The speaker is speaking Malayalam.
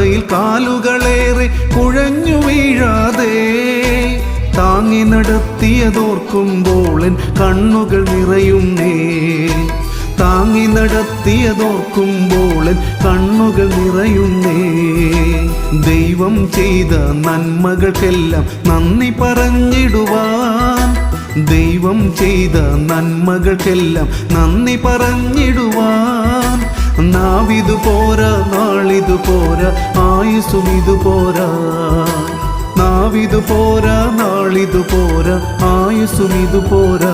പാതയിൽ കാലുകളേറെ കുഴഞ്ഞു വീഴാതെ താങ്ങി നടത്തിയതോർക്കുമ്പോളൻ കണ്ണുകൾ നിറയുന്നേ. താങ്ങി നടത്തിയതോർക്കുമ്പോളൻ കണ്ണുകൾ നിറയുന്നേ. ദൈവം ചെയ്ത നന്മകൾക്കെല്ലാം നന്ദി പറഞ്ഞിടുവാൻ, ദൈവം ചെയ്ത നന്മകൾക്കെല്ലാം നന്ദി പറഞ്ഞിടുവാൻ. നാവിതു പോരാ, നാളിതു പോരാ, ആയുസ്സും ഇതു പോരാ. നാവിതു പോരാ, നാളിതു പോരാ, ആയുസ്സും ഇതു പോരാ.